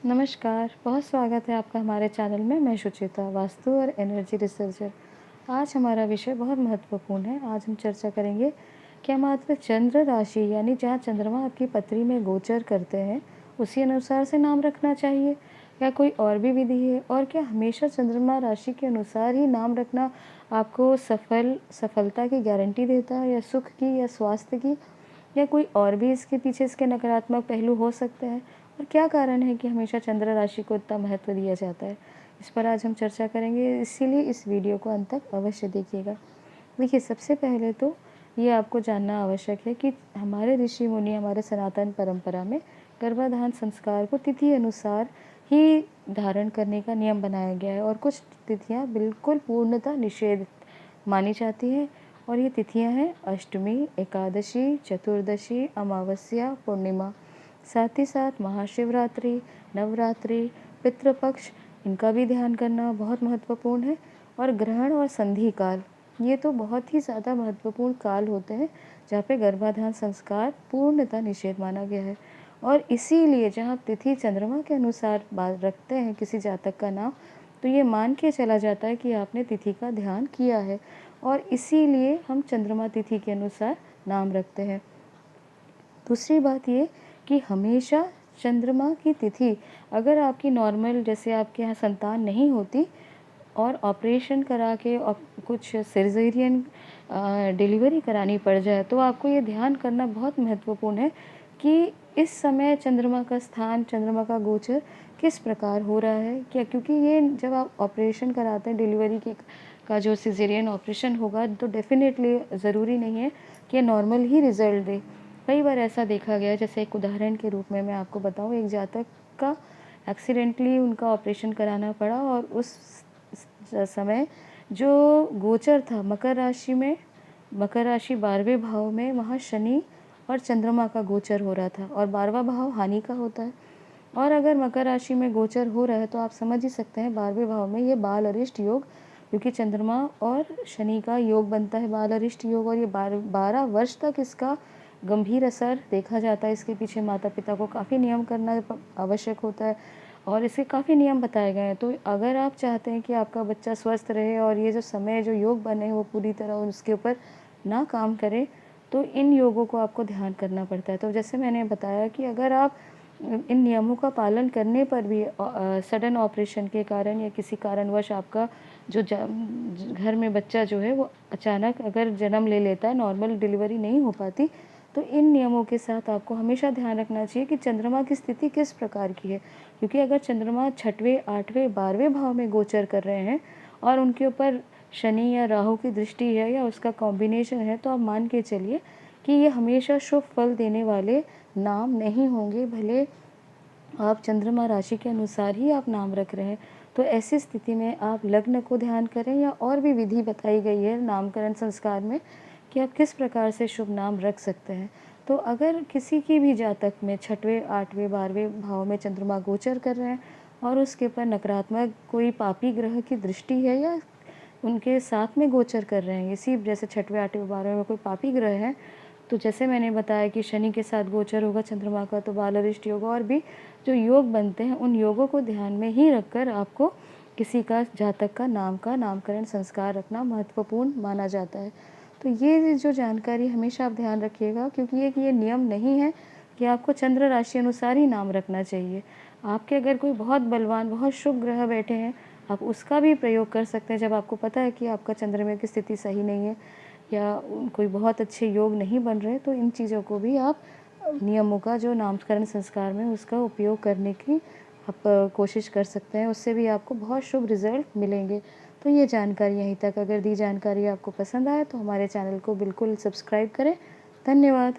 नमस्कार, बहुत स्वागत है आपका हमारे चैनल में। मैं सुचिता, वास्तु और एनर्जी रिसर्चर। आज हमारा विषय बहुत महत्वपूर्ण है। आज हम चर्चा करेंगे, क्या मात्र चंद्र राशि यानी जहाँ चंद्रमा आपकी पत्री में गोचर करते हैं उसी अनुसार से नाम रखना चाहिए, या कोई और भी विधि है? और क्या हमेशा चंद्रमा राशि के अनुसार ही नाम रखना आपको सफलता की गारंटी देता है, या सुख की, या स्वास्थ्य की, या कोई और भी इसके पीछे इसके नकारात्मक पहलू हो सकते हैं? और क्या कारण है कि हमेशा चंद्र राशि को इतना महत्व दिया जाता है? इस पर आज हम चर्चा करेंगे, इसीलिए इस वीडियो को अंत तक अवश्य देखिएगा। देखिए, सबसे पहले तो ये आपको जानना आवश्यक है कि हमारे ऋषि मुनि, हमारे सनातन परंपरा में गर्भाधान संस्कार को तिथि अनुसार ही धारण करने का नियम बनाया गया है, और कुछ तिथियां बिल्कुल पूर्णतः निषेध मानी जाती हैं। और ये तिथियां हैं अष्टमी, एकादशी, चतुर्दशी, अमावस्या, पूर्णिमा। साथ ही साथ महाशिवरात्रि, नवरात्रि, पितृपक्ष, इनका भी ध्यान करना बहुत महत्वपूर्ण है। और ग्रहण और संधि काल, ये तो बहुत ही ज़्यादा महत्वपूर्ण काल होते हैं जहाँ पे गर्भाधान संस्कार पूर्णतः निषेध माना गया है। और इसीलिए जहाँ तिथि चंद्रमा के अनुसार रखते हैं किसी जातक का नाम, तो ये मान के चला जाता है कि आपने तिथि का ध्यान किया है, और इसीलिए हम चंद्रमा तिथि के अनुसार नाम रखते हैं। दूसरी बात ये कि हमेशा चंद्रमा की तिथि, अगर आपकी नॉर्मल, जैसे आपके यहाँ संतान नहीं होती और ऑपरेशन करा के और कुछ सिजेरियन डिलीवरी करानी पड़ जाए, तो आपको ये ध्यान करना बहुत महत्वपूर्ण है कि इस समय चंद्रमा का स्थान, चंद्रमा का गोचर किस प्रकार हो रहा है। क्या, क्योंकि ये जब आप ऑपरेशन कराते हैं, डिलीवरी की का जो सिजेरियन ऑपरेशन होगा, तो डेफिनेटली ज़रूरी नहीं है कि नॉर्मल ही रिजल्ट दे। कई बार ऐसा देखा गया है, जैसे एक उदाहरण के रूप में मैं आपको बताऊं, एक जातक का एक्सीडेंटली उनका ऑपरेशन कराना पड़ा, और उस समय जो गोचर था मकर राशि में, मकर राशि 12वें भाव में, वहाँ शनि और चंद्रमा का गोचर हो रहा था, और 12वां भाव हानि का होता है। और अगर मकर राशि में गोचर हो रहा है तो आप समझ ही सकते हैं 12वें भाव में ये बाल अरिष्ट योग, क्योंकि चंद्रमा और शनि का योग बनता है बाल अरिष्ट योग, और ये 12 वर्ष तक इसका गंभीर असर देखा जाता है। इसके पीछे माता पिता को काफ़ी नियम करना आवश्यक होता है, और इसके काफ़ी नियम बताए गए हैं। तो अगर आप चाहते हैं कि आपका बच्चा स्वस्थ रहे और ये जो समय, जो योग बने, वो पूरी तरह उसके ऊपर ना काम करे, तो इन योगों को आपको ध्यान करना पड़ता है। तो जैसे मैंने बताया कि अगर आप इन नियमों का पालन करने पर भी सडन ऑपरेशन के कारण या किसी कारणवश आपका जो घर में बच्चा जो है वो अचानक अगर जन्म ले लेता है, नॉर्मल डिलीवरी नहीं हो पाती, तो इन नियमों के साथ आपको हमेशा ध्यान रखना चाहिए कि चंद्रमा की स्थिति किस प्रकार की है। क्योंकि अगर चंद्रमा 6वें, 8वें, 12वें भाव में गोचर कर रहे हैं और उनके ऊपर शनि या राहु की दृष्टि है या उसका कॉम्बिनेशन है, तो आप मान के चलिए कि ये हमेशा शुभ फल देने वाले नाम नहीं होंगे, भले आप चंद्रमा राशि के अनुसार ही आप नाम रख रहे हैं। तो ऐसी स्थिति में आप लग्न को ध्यान करें, या और भी विधि बताई गई है नामकरण संस्कार में कि आप किस प्रकार से शुभ नाम रख सकते हैं। तो अगर किसी की भी जातक में 6वें, 8वें, 12वें भाव में चंद्रमा गोचर कर रहे हैं और उसके ऊपर नकारात्मक कोई पापी ग्रह की दृष्टि है, या उनके साथ में गोचर कर रहे हैं, इसी जैसे 6वें, 8वें, 12वें में कोई पापी ग्रह है, तो जैसे मैंने बताया कि शनि के साथ गोचर होगा चंद्रमा का, तो बाल अरिष्ट योग और भी जो योग बनते हैं, उन योगों को ध्यान में ही रखकर आपको किसी का जातक का नामकरण संस्कार रखना महत्वपूर्ण माना जाता है। तो ये जो जानकारी हमेशा आप ध्यान रखिएगा, क्योंकि ये नियम नहीं है कि आपको चंद्र राशि अनुसार ही नाम रखना चाहिए। आपके अगर कोई बहुत बलवान, बहुत शुभ ग्रह बैठे हैं, आप उसका भी प्रयोग कर सकते हैं जब आपको पता है कि आपका चंद्रमा की स्थिति सही नहीं है, या कोई बहुत अच्छे योग नहीं बन रहे, तो इन चीज़ों को भी आप नियमों का जो नामकरण संस्कार में उसका उपयोग करने की आप कोशिश कर सकते हैं। उससे भी आपको बहुत शुभ रिजल्ट मिलेंगे। तो ये जानकारी यहीं तक। अगर दी जानकारी आपको पसंद आए तो हमारे चैनल को बिल्कुल सब्सक्राइब करें। धन्यवाद।